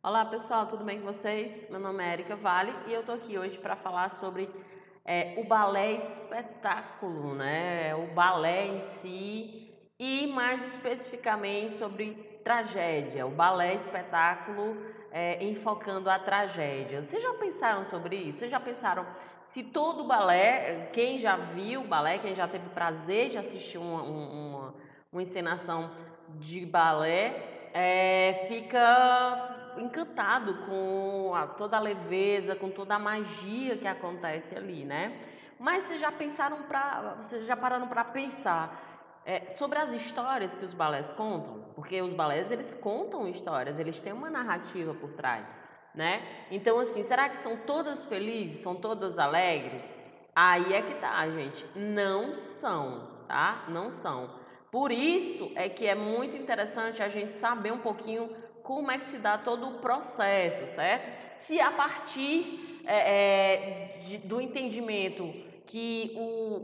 Olá pessoal, tudo bem com vocês? Meu nome é Erika Vale e eu tô aqui hoje para falar sobre o balé espetáculo, né? O balé em si e mais especificamente sobre tragédia, o balé espetáculo enfocando a tragédia. Vocês já pensaram sobre isso? Vocês já pensaram se todo balé, quem já viu balé, quem já teve o prazer de assistir uma encenação de balé, fica encantado com toda a leveza, com toda a magia que acontece ali, né? Mas vocês já pararam para pensar sobre as histórias que os balés contam? Porque os balés eles contam histórias, eles têm uma narrativa por trás, né? Então assim, será que são todas felizes? São todas alegres? Aí é que tá, gente. Não são, tá? Não são. Por isso é que é muito interessante a gente saber um pouquinho como é que se dá todo o processo, certo? Se a partir do entendimento que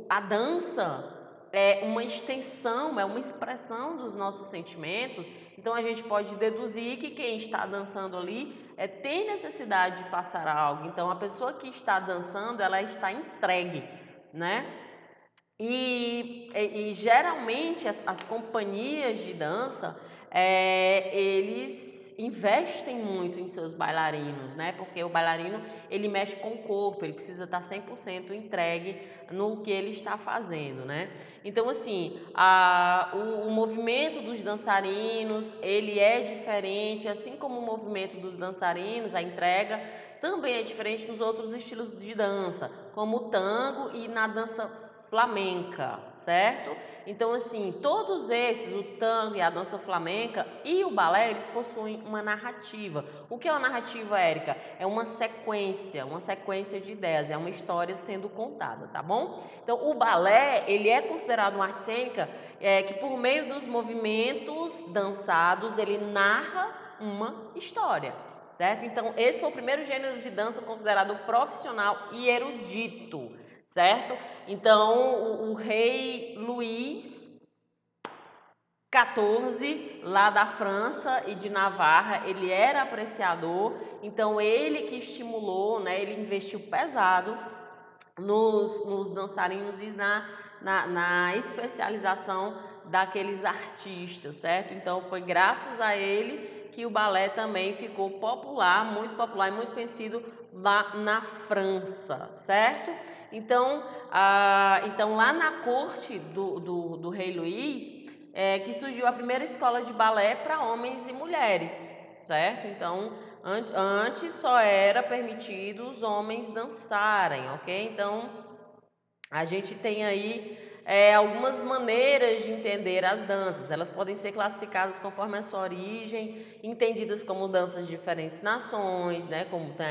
a dança é uma extensão, é uma expressão dos nossos sentimentos, então a gente pode deduzir que quem está dançando ali tem necessidade de passar algo. Então a pessoa que está dançando, ela está entregue, né? E geralmente as companhias de dança, eles investem muito em seus bailarinos, né? Porque o bailarino, ele mexe com o corpo, ele precisa estar 100% entregue no que ele está fazendo, né? Então, assim, o movimento dos dançarinos, ele é diferente, assim como o movimento dos dançarinos, a entrega, também é diferente nos outros estilos de dança, como o tango e na dança flamenca, certo? Então, assim, todos esses, o tango e a dança flamenca e o balé, eles possuem uma narrativa. O que é uma narrativa, Érica? É uma sequência de ideias, é uma história sendo contada, tá bom? Então, o balé, ele é considerado uma arte cênica que por meio dos movimentos dançados, ele narra uma história, certo? Então, esse foi o primeiro gênero de dança considerado profissional e erudito, certo? Então, o rei Luís XIV, lá da França e de Navarra, ele era apreciador, então ele que estimulou, né, ele investiu pesado nos dançarinos e na especialização daqueles artistas, certo? Então foi graças a ele que o balé também ficou popular e muito conhecido lá na França, certo? Então lá na corte do rei Luís, que surgiu a primeira escola de balé para homens e mulheres, certo? Então, antes só era permitido os homens dançarem, ok? Então, a gente tem aí algumas maneiras de entender as danças. Elas podem ser classificadas conforme a sua origem, entendidas como danças de diferentes nações, né? Como tem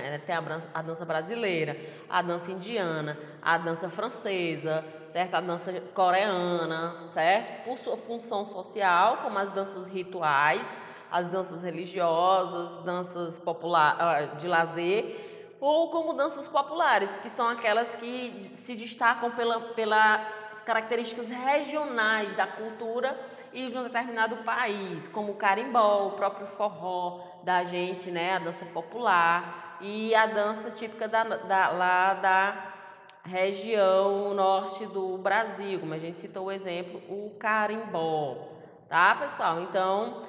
a dança brasileira, a dança indiana, a dança francesa, certo? A dança coreana, certo? Por sua função social, como as danças rituais, as danças religiosas, danças popular, de lazer, ou como danças populares, que são aquelas que se destacam pelas características regionais da cultura e de um determinado país, como o carimbó, o próprio forró da gente, né, a dança popular e a dança típica lá da região norte do Brasil, como a gente citou o exemplo, o carimbó, tá, pessoal? Então,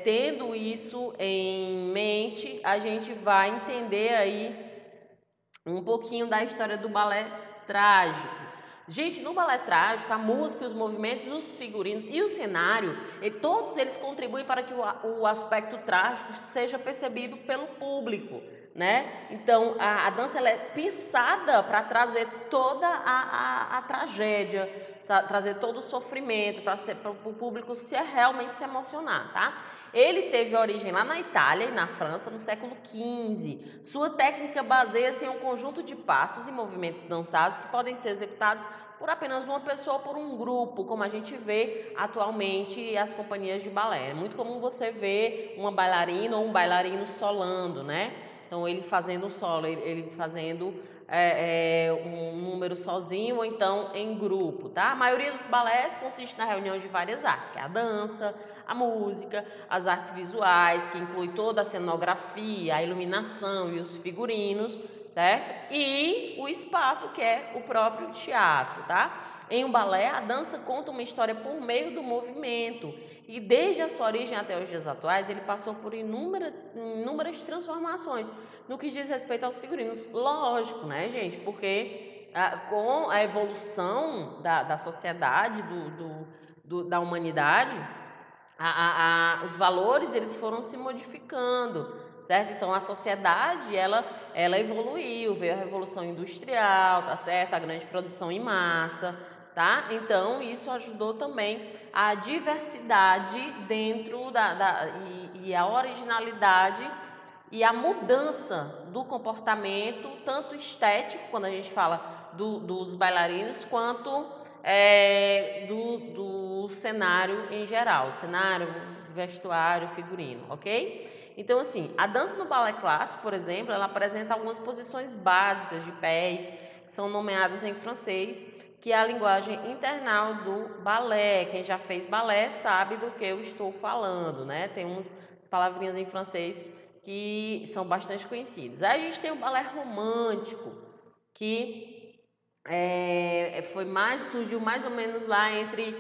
tendo isso em mente, a gente vai entender aí um pouquinho da história do balé trágico. Gente, no balé trágico, a música, os movimentos, os figurinos e o cenário, todos eles contribuem para que o aspecto trágico seja percebido pelo público, né? Então, a dança ela é pensada para trazer toda a tragédia, trazer todo o sofrimento, para o público realmente se emocionar, tá? Ele teve origem lá na Itália e na França no século XV. Sua técnica baseia-se em um conjunto de passos e movimentos dançados que podem ser executados por apenas uma pessoa ou por um grupo, como a gente vê atualmente as companhias de balé. É muito comum você ver uma bailarina ou um bailarino solando, né? Então, ele fazendo solo, ele fazendo um número sozinho ou então em grupo, tá? A maioria dos balés consiste na reunião de várias artes, que é a dança, a música, as artes visuais, que inclui toda a cenografia, a iluminação e os figurinos, certo? E o espaço, que é o próprio teatro, tá? Em um balé, a dança conta uma história por meio do movimento e desde a sua origem até os dias atuais, ele passou por inúmeras transformações no que diz respeito aos figurinos. Lógico, né, gente? Porque com a evolução da sociedade, da humanidade, os valores eles foram se modificando, certo? Então a sociedade ela evoluiu, veio a revolução industrial, tá certo? A grande produção em massa, tá? Então isso ajudou também a diversidade dentro e a originalidade e a mudança do comportamento, tanto estético, quando a gente fala dos bailarinos, quanto do cenário em geral, cenário, vestuário, figurino, ok? Então, assim, a dança no balé clássico, por exemplo, ela apresenta algumas posições básicas de pés, que são nomeadas em francês, que é a linguagem internal do balé. Quem já fez balé sabe do que eu estou falando, né? Tem umas palavrinhas em francês que são bastante conhecidas. Aí a gente tem o balé romântico, que surgiu mais ou menos lá entre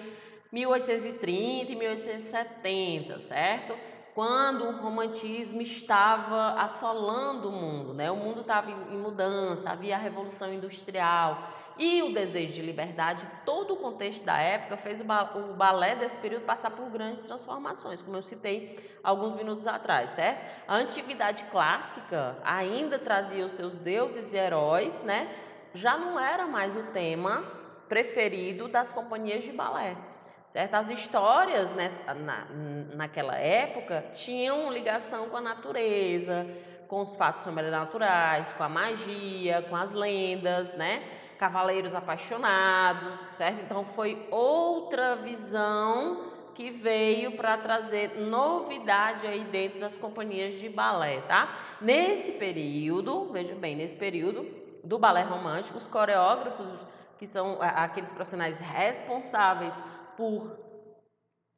1830 e 1870, certo? Quando o romantismo estava assolando o mundo, né? O mundo estava em mudança, havia a Revolução Industrial e o desejo de liberdade. Todo o contexto da época fez o balé desse período passar por grandes transformações, como eu citei alguns minutos atrás, certo? A antiguidade clássica ainda trazia os seus deuses e heróis, né? Já não era mais o tema preferido das companhias de balé. Certo? As histórias naquela época tinham ligação com a natureza, com os fatos sobrenaturais, com a magia, com as lendas, né? Cavaleiros apaixonados, certo? Então foi outra visão que veio para trazer novidade aí dentro das companhias de balé, tá? Nesse período, veja bem, nesse período do balé romântico, os coreógrafos, que são aqueles profissionais responsáveis por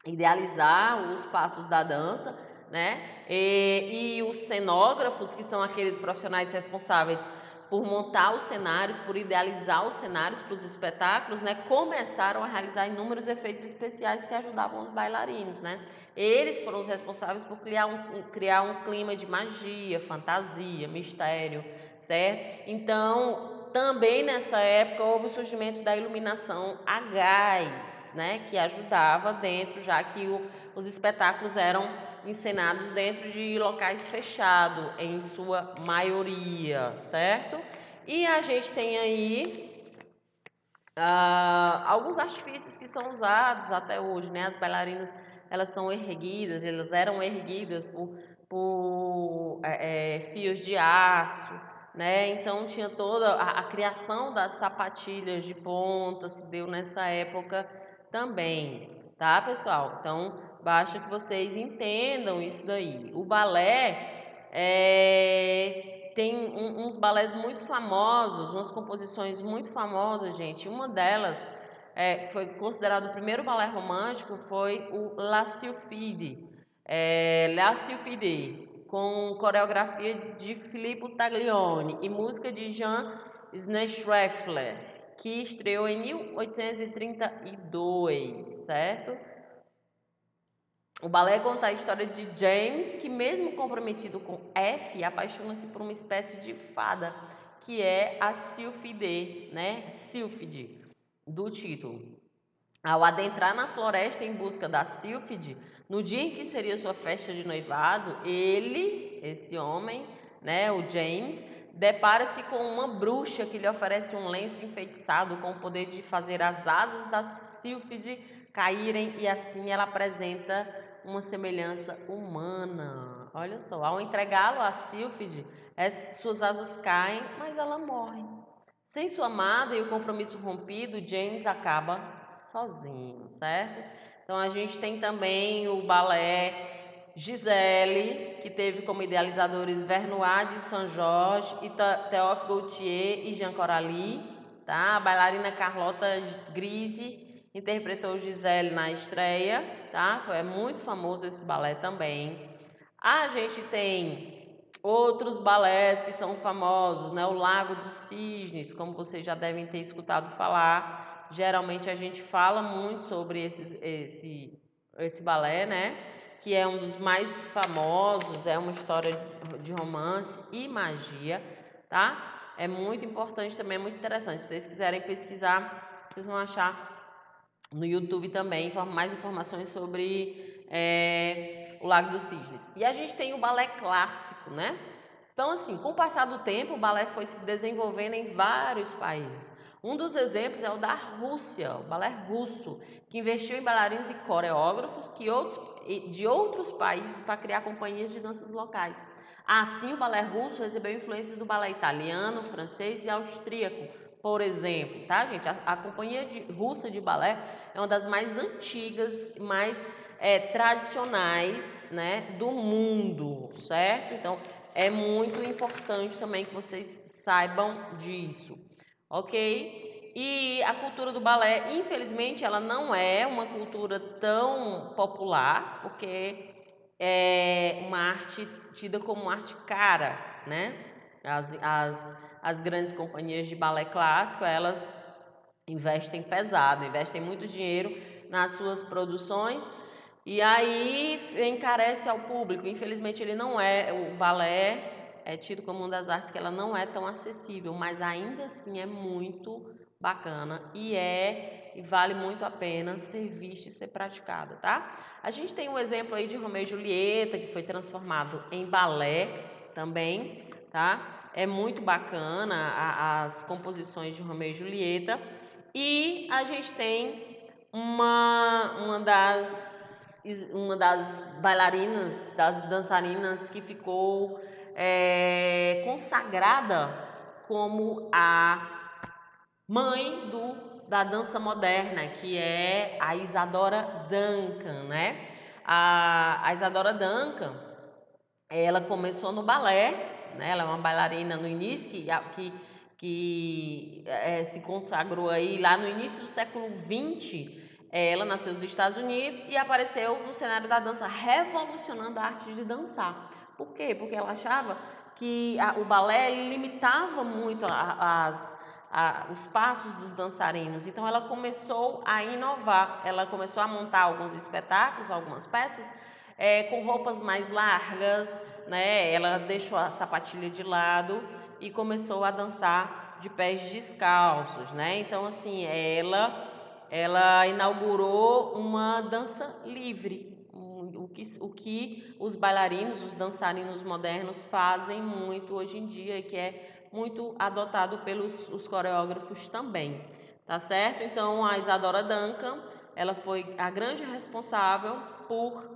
idealizar os passos da dança, né? E os cenógrafos, que são aqueles profissionais responsáveis por montar os cenários, por idealizar os cenários para os espetáculos, né? Começaram a realizar inúmeros efeitos especiais que ajudavam os bailarinos, né? Eles foram os responsáveis por criar um clima de magia, fantasia, mistério, certo? Então, também nessa época houve o surgimento da iluminação a gás, né, que ajudava dentro, já que os espetáculos eram encenados dentro de locais fechados, em sua maioria, certo? E a gente tem aí alguns artifícios que são usados até hoje, né? As bailarinas, elas eram erguidas por fios de aço, né? Então tinha toda a criação das sapatilhas de ponta se deu nessa época também, tá, pessoal? Então basta que vocês entendam isso daí. O balé tem uns balés muito famosos, umas composições muito famosas, gente. Uma delas foi considerado o primeiro balé romântico, foi o La Sylphide, La Sylphide, com coreografia de Filippo Taglioni e música de Jean Schneescheffler, que estreou em 1832, certo? O balé conta a história de James, que mesmo comprometido com F, apaixona-se por uma espécie de fada, que é a Sylphide, né? Sylphide, do título. Ao adentrar na floresta em busca da Sylphide, no dia em que seria sua festa de noivado, esse homem, né, o James, depara-se com uma bruxa que lhe oferece um lenço enfeitiçado com o poder de fazer as asas da Sylphide caírem e assim ela apresenta uma semelhança humana. Olha só, ao entregá-lo a Sylphide, suas asas caem, mas ela morre. Sem sua amada e o compromisso rompido, James acaba sozinho, certo? Então a gente tem também o balé Gisele, que teve como idealizadores Vernois de Saint-Georges e Théophile Gautier e Jean Coralie, tá? A bailarina Carlota Grise interpretou Gisele na estreia, tá? É muito famoso esse balé também. A gente tem outros balés que são famosos, né? O Lago dos Cisnes, como vocês já devem ter escutado falar. Geralmente a gente fala muito sobre esse balé, né? Que é um dos mais famosos, é uma história de romance e magia, tá? É muito importante também, é muito interessante. Se vocês quiserem pesquisar, vocês vão achar no YouTube também mais informações sobre o Lago dos Cisnes. E a gente tem o balé clássico, né? Então, assim, com o passar do tempo, o balé foi se desenvolvendo em vários países. Um dos exemplos é o da Rússia, o balé russo, que investiu em bailarinos e coreógrafos de outros países para criar companhias de danças locais. Assim, o balé russo recebeu influências do balé italiano, francês e austríaco, por exemplo, tá, gente? A companhia russa de balé é uma das mais antigas, mais tradicionais, né, do mundo, certo? Então, é muito importante também que vocês saibam disso, ok? E a cultura do balé, infelizmente, ela não é uma cultura tão popular, porque é uma arte tida como uma arte cara, né? As grandes companhias de balé clássico, elas investem pesado, investem muito dinheiro nas suas produções e aí encarece ao público. Infelizmente, o balé é tido como uma das artes que ela não é tão acessível, mas ainda assim é muito bacana e vale muito a pena ser vista e ser praticada, tá? A gente tem um exemplo aí de Romeu e Julieta, que foi transformado em balé também, tá? É muito bacana as composições de Romeu e Julieta. E a gente tem uma das bailarinas, das dançarinas que ficou consagrada como a mãe da dança moderna, que é a Isadora Duncan, né? A Isadora Duncan, ela começou no balé, né? Ela é uma bailarina no início que se consagrou aí lá no início do século XX. Ela nasceu nos Estados Unidos e apareceu no cenário da dança, revolucionando a arte de dançar. Por quê? Porque ela achava que o balé limitava muito os passos dos dançarinos. Então ela começou a inovar, ela começou a montar alguns espetáculos, algumas peças, com roupas mais largas, né? Ela deixou a sapatilha de lado e começou a dançar de pés descalços, né? Então, assim, ela inaugurou uma dança livre, o que os bailarinos, os dançarinos modernos fazem muito hoje em dia, e que é muito adotado pelos os coreógrafos também, tá certo? Então, a Isadora Duncan, ela foi a grande responsável por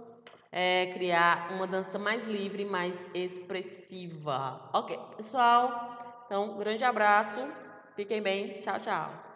criar uma dança mais livre, mais expressiva. Ok, pessoal? Então, um grande abraço, fiquem bem, tchau, tchau.